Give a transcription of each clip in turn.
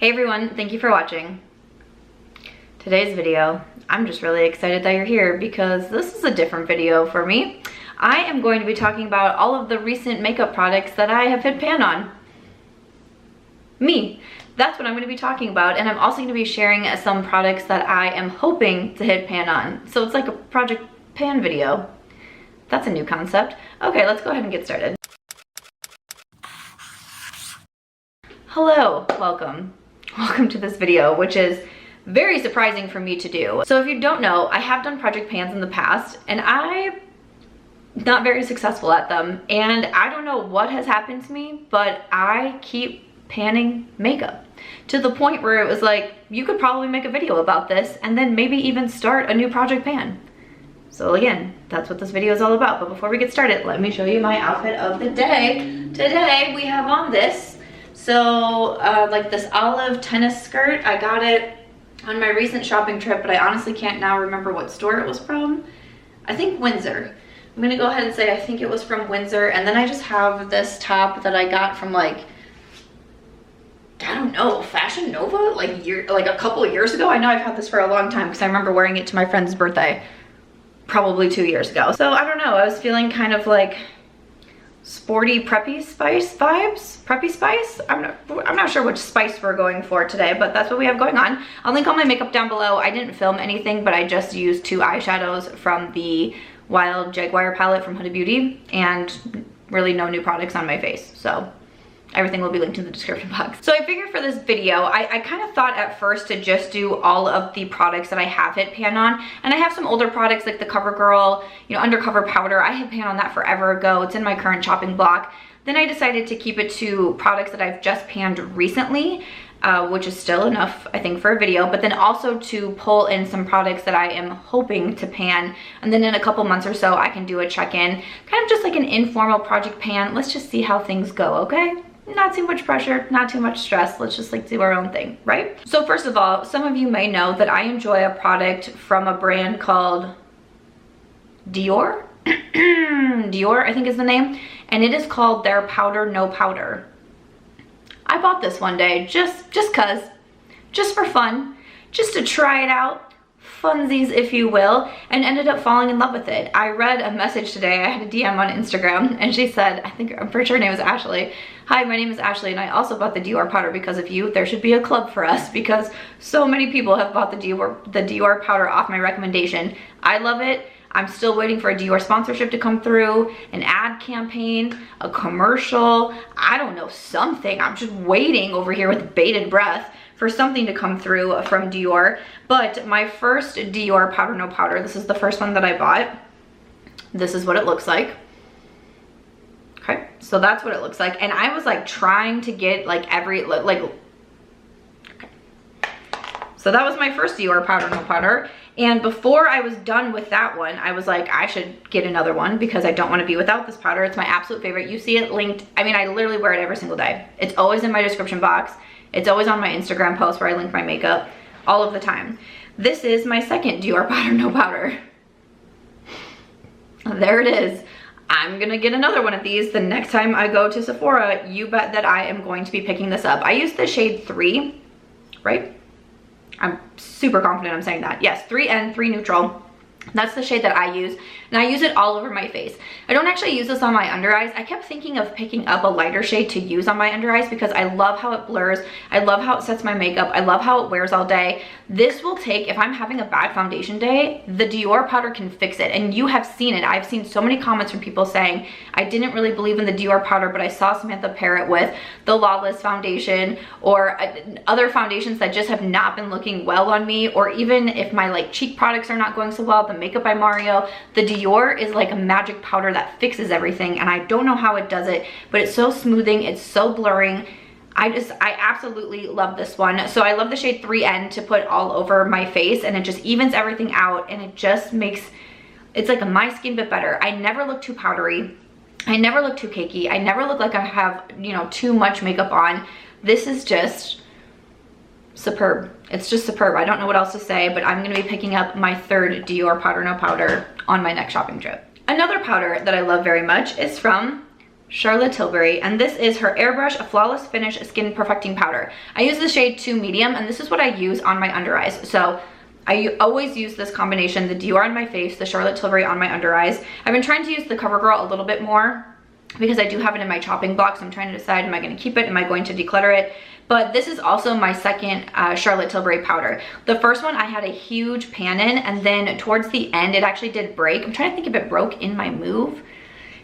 Hey everyone, thank you for watching. Today's video, I'm just really excited that you're here because this is a different video for me. I am going to be talking about all of the recent makeup products that I have hit pan on. Me. That's what I'm going to be talking about, and I'm also going to be sharing some products that I am hoping to hit pan on. So it's like a Project Pan video. That's a new concept. Okay, let's go ahead and get started. Hello, welcome. Welcome to this video, which is very surprising for me to do. So if you don't know, I have done project pans in the past and I'm not very successful at them. And I don't know what has happened to me, but I keep panning makeup to the point where it was like, you could probably make a video about this and then maybe even start a new project pan. So again, that's what this video is all about. But before we get started, let me show you my outfit of the day. Today we have on this. So like this olive tennis skirt. I got it on my recent shopping trip, but I honestly can't now remember what store it was from. I think Windsor. I'm gonna go ahead and say I think it was from Windsor. And then I just have this top that I got from like, I don't know, Fashion Nova, like a couple of years ago. I know I've had this for a long time because I remember wearing it to my friend's birthday probably 2 years ago. So I don't know, I was feeling kind of like sporty preppy spice vibes. Preppy spice? I'm not sure which spice we're going for today, but that's what we have going on. I'll link all my makeup down below. I didn't film anything, but I just used 2 eyeshadows from the Wild Jaguar palette from Huda Beauty and really no new products on my face. So everything will be linked in the description box. So I figured for this video, I kind of thought at first to just do all of the products that I have hit pan on. And I have some older products like the CoverGirl, you know, Undercover Powder. I hit pan on that forever ago. It's in my current shopping block. Then I decided to keep it to products that I've just panned recently, which is still enough, I think, for a video. But then also to pull in some products that I am hoping to pan. And then in a couple months or so, I can do a check-in. Kind of just like an informal project pan. Let's just see how things go, okay? Not too much pressure, not too much stress. Let's just like do our own thing, right? So first of all, some of you may know that I enjoy a product from a brand called Dior. Dior, I think is the name. And it is called their Powder No Powder. I bought this one day just for fun, just to try it out. Funsies, if you will, and ended up falling in love with it. I read a message today. I had a DM on Instagram and she said, I'm pretty sure her name was Ashley. Hi, my name is Ashley and I also bought the Dior powder because of you. There should be a club for us because so many people have bought the Dior powder off my recommendation. I love it. I'm still waiting for a Dior sponsorship to come through, an ad campaign, a commercial, I don't know, something. I'm just waiting over here with bated breath for something to come through from Dior. But my first Dior Powder No Powder, this is the first one that I bought. This is what it looks like. Okay, so that's what it looks like. And I was like trying to get like okay. So that was my first Dior Powder No Powder. And before I was done with that one, I was like, I should get another one because I don't want to be without this powder. It's my absolute favorite. You see it linked. I mean, I literally wear it every single day. It's always in my description box. It's always on my Instagram post where I link my makeup all of the time. This is my second Dior Powder No Powder. There it is. I'm gonna get another one of these the next time I go to Sephora. You bet that I am going to be picking this up. I use the shade 3, right? I'm super confident I'm saying that. Yes, 3N, 3 Neutral. That's the shade that I use, and I use it all over my face. I don't actually use this on my under eyes. I kept thinking of picking up a lighter shade to use on my under eyes because I love how it blurs. I love how it sets my makeup. I love how it wears all day. This will take, if I'm having a bad foundation day, the Dior powder can fix it, and you have seen it. I've seen so many comments from people saying, I didn't really believe in the Dior powder, but I saw Samantha pair it with the Lawless foundation or other foundations that just have not been looking well on me, or even if my like cheek products are not going so well, the Makeup by Mario, the Dior is like a magic powder that fixes everything, and I don't know how it does it, but it's so smoothing, it's so blurring. I absolutely love this one. So I love the shade 3N to put all over my face, and it just evens everything out, and it just makes, it's like my skin bit better. I never look too powdery. I never look too cakey. I never look like I have, you know, too much makeup on. This is just superb. It's just superb. I don't know what else to say, but I'm gonna be picking up my third Dior Powder No Powder on my next shopping trip. Another powder that I love very much is from Charlotte Tilbury, and this is her Airbrush Flawless Finish Skin Perfecting Powder. I use the shade 2 Medium, and this is what I use on my under eyes. So I always use this combination, the Dior on my face, the Charlotte Tilbury on my under eyes. I've been trying to use the CoverGirl a little bit more because I do have it in my chopping block, so I'm trying to decide, am I going to keep it, am I going to declutter it? But this is also my second Charlotte Tilbury powder. The first one I had a huge pan in, and then towards the end it actually did break. I'm trying to think if it broke in my move.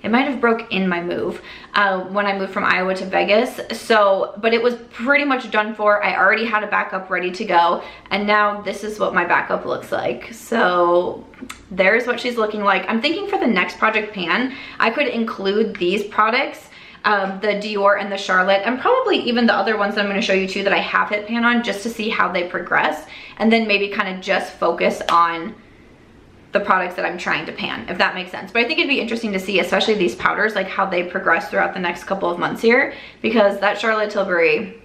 It might have broke in my move when I moved from Iowa to Vegas. So, but it was pretty much done for. I already had a backup ready to go. And now this is what my backup looks like. So there's what she's looking like. I'm thinking for the next project pan, I could include these products, the Dior and the Charlotte, and probably even the other ones that I'm going to show you too that I have hit pan on, just to see how they progress. And then maybe kind of just focus on the products that I'm trying to pan, if that makes sense. But I think it'd be interesting to see, especially these powders, like how they progress throughout the next couple of months here, because that Charlotte Tilbury,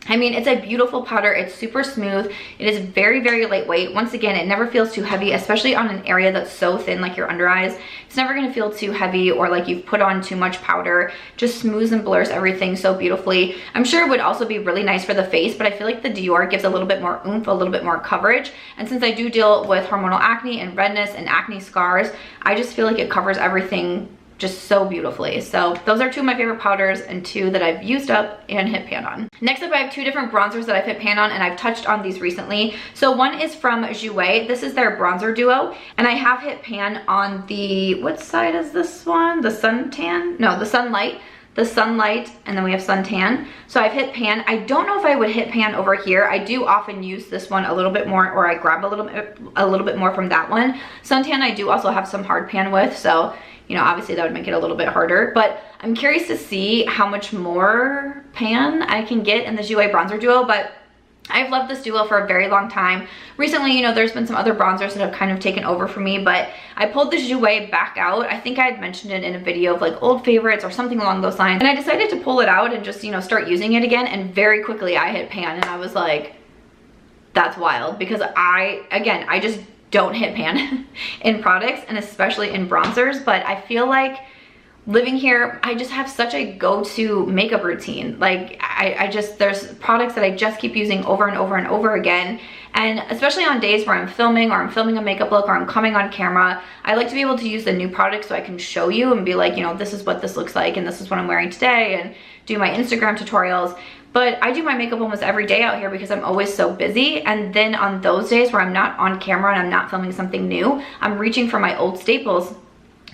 I mean, it's a beautiful powder. It's super smooth. It is very, very lightweight. Once again, it never feels too heavy, especially on an area that's so thin like your under eyes. It's never gonna feel too heavy or like you've put on too much powder. Just smooths and blurs everything so beautifully. I'm sure it would also be really nice for the face, but I feel like the Dior gives a little bit more oomph, a little bit more coverage. And since I do deal with hormonal acne and redness and acne scars, I just feel like it covers everything just so beautifully. So those are two of my favorite powders and two that I've used up and hit pan on. Next up, I have two different bronzers that I've hit pan on, and I've touched on these recently. So one is from Jouer. This is their bronzer duo, and I have hit pan on the, what side is this one? The suntan? No, the sunlight. The sunlight, and then we have suntan. So I've hit pan. I don't know if I would hit pan over here. I do often use this one a little bit more, or I grab a little bit more from that one. Suntan I do also have some hard pan with, so you know, obviously that would make it a little bit harder, but I'm curious to see how much more pan I can get in the Jouer Bronzer Duo. But I've loved this duo for a very long time. Recently, you know, there's been some other bronzers that have kind of taken over for me, but I pulled the Jouer back out. I think I had mentioned it in a video of like old favorites or something along those lines, and I decided to pull it out and just, you know, start using it again, and very quickly I hit pan, and I was like, that's wild, because I just don't hit pan in products, and especially in bronzers. But I feel like living here, I just have such a go-to makeup routine. Like there's products that I just keep using over and over and over again. And especially on days where I'm filming, or I'm filming a makeup look, or I'm coming on camera, I like to be able to use the new product so I can show you and be like, you know, this is what this looks like, and this is what I'm wearing today, and do my Instagram tutorials. But I do my makeup almost every day out here because I'm always so busy. And then on those days where I'm not on camera and I'm not filming something new, I'm reaching for my old staples,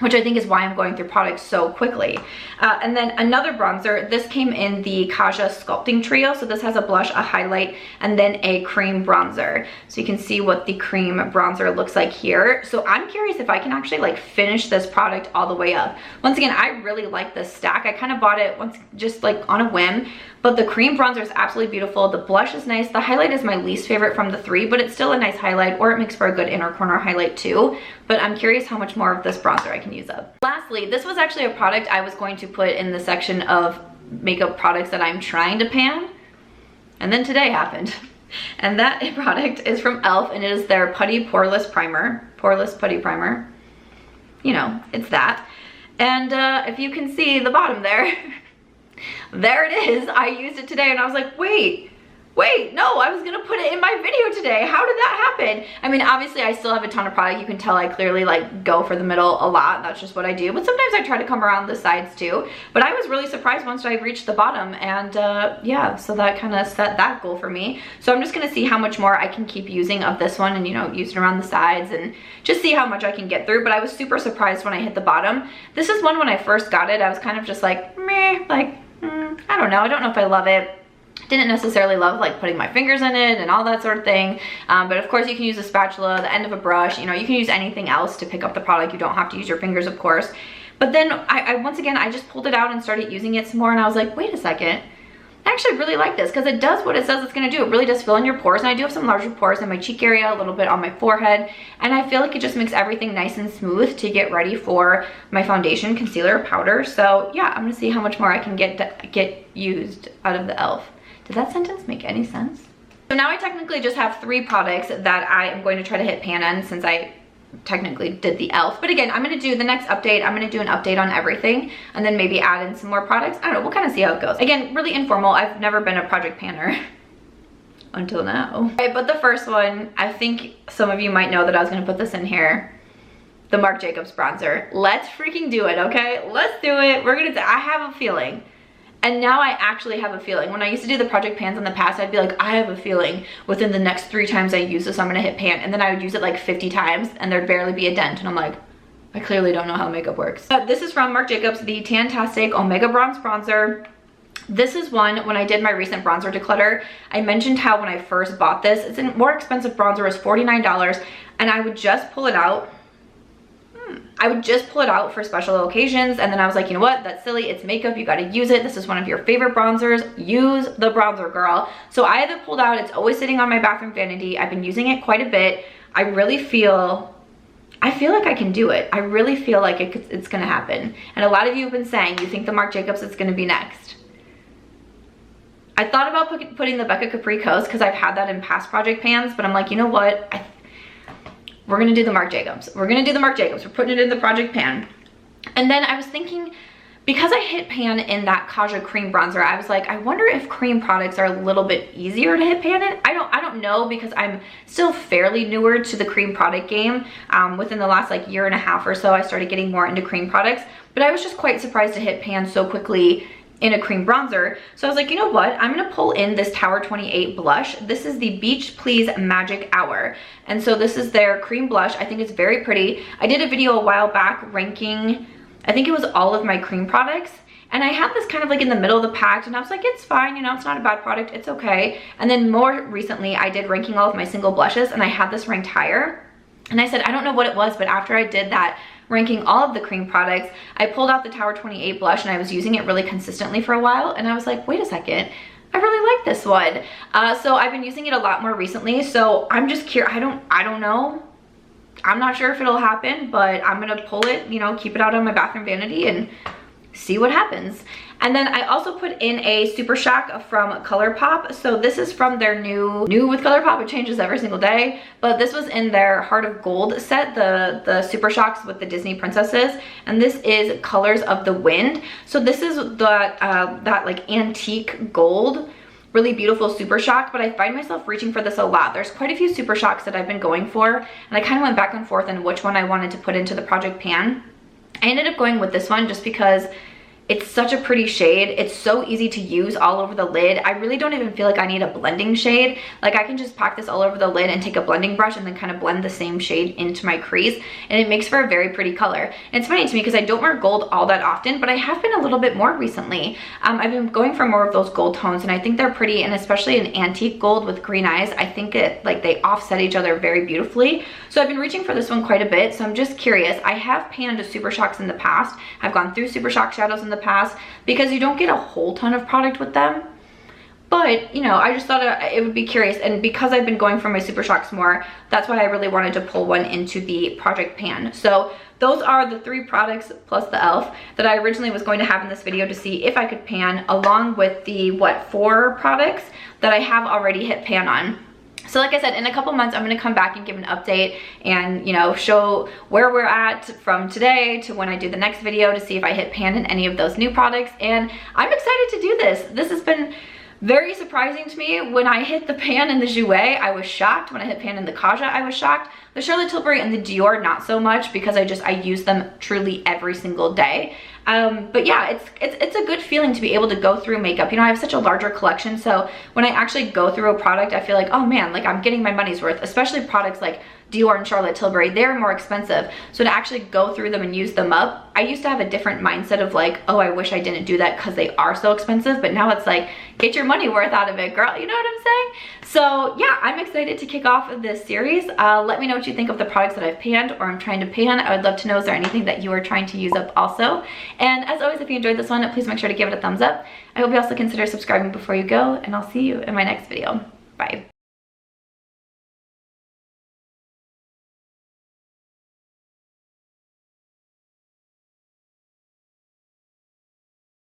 which I think is why I'm going through products so quickly. And then another bronzer, this came in the Kaja Sculpting Trio. So this has a blush, a highlight, and then a cream bronzer. So you can see what the cream bronzer looks like here. So I'm curious if I can actually like finish this product all the way up. Once again, I really like this stack. I kind of bought it once just like on a whim, but the cream bronzer is absolutely beautiful. The blush is nice. The highlight is my least favorite from the three, but it's still a nice highlight, or it makes for a good inner corner highlight too. But I'm curious how much more of this bronzer I can use up. Lastly, this was actually a product I was going to put in the section of makeup products that I'm trying to pan, and then today happened. And that product is from e.l.f. and it is their Putty Poreless Primer. Poreless Putty Primer. You know, it's that. And if you can see the bottom there, there it is. I used it today and I was like, wait, no, I was gonna put it in my video today. How did that happen? I mean, obviously I still have a ton of product. You can tell I clearly like go for the middle a lot. That's just what I do. But sometimes I try to come around the sides too. But I was really surprised once I reached the bottom, and yeah, so that kind of set that goal for me. So I'm just gonna see how much more I can keep using of this one, and you know, use it around the sides and just see how much I can get through. But I was super surprised when I hit the bottom. This is one when I first got it, I was kind of just like, meh, like, I don't know. I don't know if I love it. Didn't necessarily love like putting my fingers in it and all that sort of thing. But of course you can use a spatula, the end of a brush, you know, you can use anything else to pick up the product. You don't have to use your fingers, of course. But then once again, I just pulled it out and started using it some more, and I was like, wait a second. I actually really like this because it does what it says it's going to do. It really does fill in your pores, and I do have some larger pores in my cheek area, a little bit on my forehead, and I feel like it just makes everything nice and smooth to get ready for my foundation, concealer, powder. So yeah, I'm going to see how much more I can get used out of the e.l.f. Did that sentence make any sense? So now I technically just have 3 products that I am going to try to hit pan on, since I technically did the e.l.f. But again, I'm gonna do the next update. I'm gonna do an update on everything and then maybe add in some more products. I don't know, we'll kind of see how it goes. Again, really informal. I've never been a project panner until now. Okay, but the first one, I think some of you might know that I was gonna put this in here. The Marc Jacobs bronzer. Let's freaking do it, okay? Let's do it. We're gonna do, I have a feeling. And now I actually have a feeling. When I used to do the project pans in the past, I'd be like, I have a feeling within the next 3 times I use this, I'm gonna hit pan. And then I would use it like 50 times and there'd barely be a dent. And I'm like, I clearly don't know how makeup works. This is from Marc Jacobs, the Tantastic Omega Bronze Bronzer. This is one, when I did my recent bronzer declutter, I mentioned how when I first bought this, it's a more expensive bronzer, it was $49, and I would just pull it out. I would just pull it out for special occasions, and then I was like, you know what, that's silly, it's makeup, you gotta use it, this is one of your favorite bronzers, use the bronzer, girl. So I have it pulled out, it's always sitting on my bathroom vanity, I've been using it quite a bit. I feel like I can do it. I really feel like it's gonna happen. And a lot of you have been saying you think the Marc Jacobs is gonna be next. I thought about putting the Becca Capri Coast because I've had that in past project pans, but I'm like, you know what, we're gonna do the Marc Jacobs. We're gonna do the Marc Jacobs. We're putting it in the project pan. And then I was thinking, because I hit pan in that Kaja cream bronzer, I was like, I wonder if cream products are a little bit easier to hit pan in. I don't know, because I'm still fairly newer to the cream product game. Within the last like year and a half or so, I started getting more into cream products, but I was just quite surprised to hit pan so quickly in a cream bronzer. So I was like, you know what, I'm gonna pull in this Tower 28 blush. This is the Beach Please Magic Hour, and so this is their cream blush. I think it's very pretty. I did a video a while back ranking, I think it was all of my cream products, and I had this kind of like in the middle of the pack, and I was like, it's fine, you know, it's not a bad product, it's okay. And then more recently I did ranking all of my single blushes, and I had this ranked higher, and I said, I don't know what it was, but after I did that ranking all of the cream products, I pulled out the Tower 28 blush, and I was using it really consistently for a while, and I was like, wait a second, I really like this one. So I've been using it a lot more recently, so I'm just curious. I don't know, I'm not sure if it'll happen, but I'm gonna pull it, you know, keep it out on my bathroom vanity and see what happens. And then I also put in a Super Shock from Colourpop. So this is from their new with Colourpop, it changes every single day, but this was in their Heart of Gold set, the Super Shocks with the Disney princesses, and this is Colors of the Wind. So this is that like antique gold, really beautiful Super Shock, but I find myself reaching for this a lot. There's quite a few Super Shocks that I've been going for, and I kind of went back and forth on which one I wanted to put into the project pan. I ended up going with this one just because it's such a pretty shade. It's so easy to use all over the lid. I really don't even feel like I need a blending shade. Like I can just pack this all over the lid and take a blending brush and then kind of blend the same shade into my crease, and it makes for a very pretty color. And it's funny to me because I don't wear gold all that often, but I have been a little bit more recently. I've been going for more of those gold tones, and I think they're pretty, and especially an antique gold with green eyes, I think it like they offset each other very beautifully. So I've been reaching for this one quite a bit, so I'm just curious. I have panned Super Shocks in the past. I've gone through Super Shock shadows in the past because you don't get a whole ton of product with them, but you know, I just thought it would be curious, and because I've been going for my Super Shocks more, that's why I really wanted to pull one into the project pan. So those are the 3 products plus the e.l.f. that I originally was going to have in this video to see if I could pan, along with the 4 products that I have already hit pan on. So like I said, in a couple months, I'm gonna come back and give an update and, you know, show where we're at from today to when I do the next video to see if I hit pan in any of those new products. And I'm excited to do this. This has been very surprising to me. When I hit the pan in the Jouer, I was shocked. When I hit pan in the Kaja, I was shocked. The Charlotte Tilbury and the Dior, not so much, because I use them truly every single day. But yeah, it's a good feeling to be able to go through makeup. You know, I have such a larger collection, so when I actually go through a product, I feel like, oh man, like I'm getting my money's worth, especially products like Dior and Charlotte Tilbury. They're more expensive, so to actually go through them and use them up, I used to have a different mindset of like, oh, I wish I didn't do that because they are so expensive, but now it's like, get your money worth out of it, girl, you know what I'm saying? So yeah, I'm excited to kick off this series. Let me know what you think of the products that I've panned or I'm trying to pan. I would love to know, is there anything that you are trying to use up also? And as always, if you enjoyed this one, please make sure to give it a thumbs up. I hope you also consider subscribing before you go, and I'll see you in my next video. Bye.